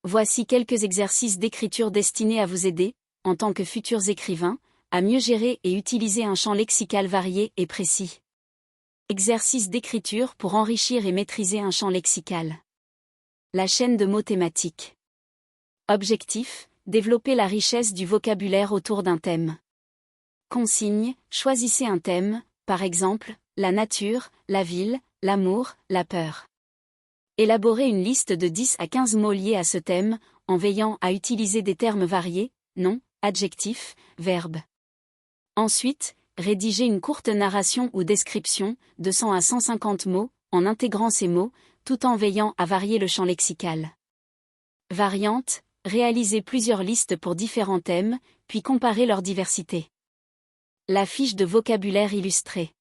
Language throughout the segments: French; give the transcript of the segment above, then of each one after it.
Voici quelques exercices d'écriture destinés à vous aider, en tant que futurs écrivains, à mieux gérer et utiliser un champ lexical varié et précis. Exercice d'écriture pour enrichir et maîtriser un champ lexical. La chaîne de mots thématiques. Objectif, développer la richesse du vocabulaire autour d'un thème. Consigne, choisissez un thème, par exemple, la nature, la ville, l'amour, la peur. Élaborez une liste de 10 à 15 mots liés à ce thème, en veillant à utiliser des termes variés, noms, adjectifs, verbes. Ensuite, rédigez une courte narration ou description, de 100 à 150 mots, en intégrant ces mots, tout en veillant à varier le champ lexical. Variante, réalisez plusieurs listes pour différents thèmes, puis comparez leur diversité. La fiche de vocabulaire illustrée.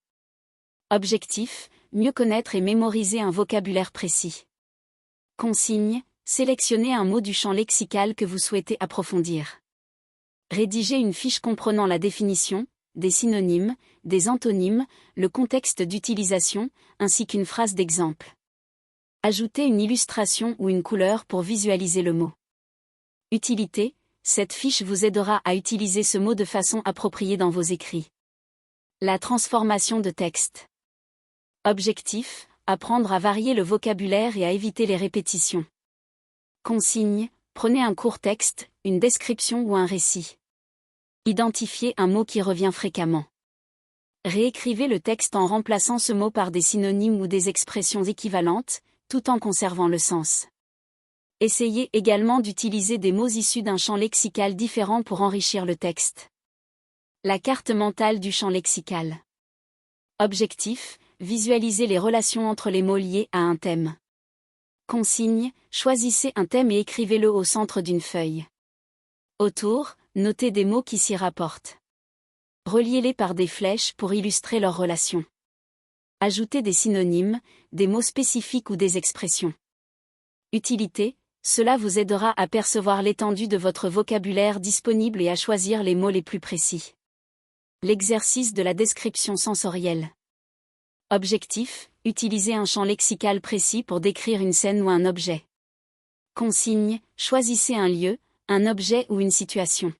Objectif, mieux connaître et mémoriser un vocabulaire précis. Consigne, sélectionnez un mot du champ lexical que vous souhaitez approfondir. Rédigez une fiche comprenant la définition, des synonymes, des antonymes, le contexte d'utilisation, ainsi qu'une phrase d'exemple. Ajoutez une illustration ou une couleur pour visualiser le mot. Utilité, cette fiche vous aidera à utiliser ce mot de façon appropriée dans vos écrits. La transformation de texte. Objectif, apprendre à varier le vocabulaire et à éviter les répétitions. Consigne, prenez un court texte, une description ou un récit. Identifiez un mot qui revient fréquemment. Réécrivez le texte en remplaçant ce mot par des synonymes ou des expressions équivalentes, tout en conservant le sens. Essayez également d'utiliser des mots issus d'un champ lexical différent pour enrichir le texte. La carte mentale du champ lexical. Objectif, visualisez les relations entre les mots liés à un thème. Consigne, choisissez un thème et écrivez-le au centre d'une feuille. Autour, notez des mots qui s'y rapportent. Reliez-les par des flèches pour illustrer leurs relations. Ajoutez des synonymes, des mots spécifiques ou des expressions. Utilité, cela vous aidera à percevoir l'étendue de votre vocabulaire disponible et à choisir les mots les plus précis. L'exercice de la description sensorielle. Objectif, utilisez un champ lexical précis pour décrire une scène ou un objet. Consigne, choisissez un lieu, un objet ou une situation.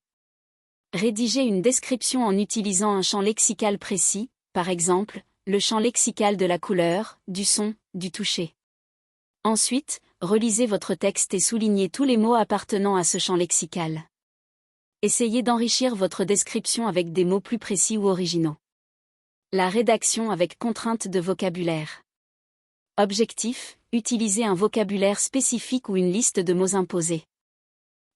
Rédigez une description en utilisant un champ lexical précis, par exemple, le champ lexical de la couleur, du son, du toucher. Ensuite, relisez votre texte et soulignez tous les mots appartenant à ce champ lexical. Essayez d'enrichir votre description avec des mots plus précis ou originaux. La rédaction avec contrainte de vocabulaire. Objectif, utilisez un vocabulaire spécifique ou une liste de mots imposés.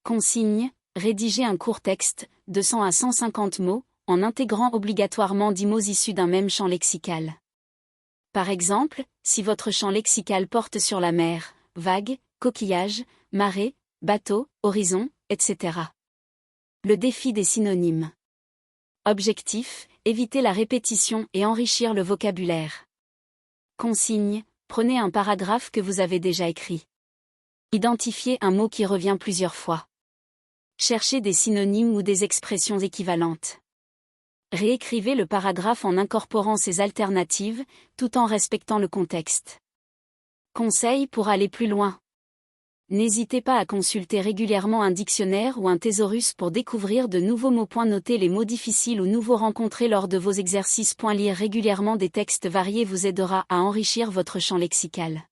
Consigne, rédigez un court texte, de 100 à 150 mots, en intégrant obligatoirement 10 mots issus d'un même champ lexical. Par exemple, si votre champ lexical porte sur la mer, vague, coquillage, marée, bateau, horizon, etc. Le défi des synonymes. Objectif, éviter la répétition et enrichir le vocabulaire. Consigne, prenez un paragraphe que vous avez déjà écrit. Identifiez un mot qui revient plusieurs fois. Cherchez des synonymes ou des expressions équivalentes. Réécrivez le paragraphe en incorporant ces alternatives, tout en respectant le contexte. Conseils pour aller plus loin. N'hésitez pas à consulter régulièrement un dictionnaire ou un thésaurus pour découvrir de nouveaux mots. Notez les mots difficiles ou nouveaux rencontrés lors de vos exercices. Lire régulièrement des textes variés vous aidera à enrichir votre champ lexical.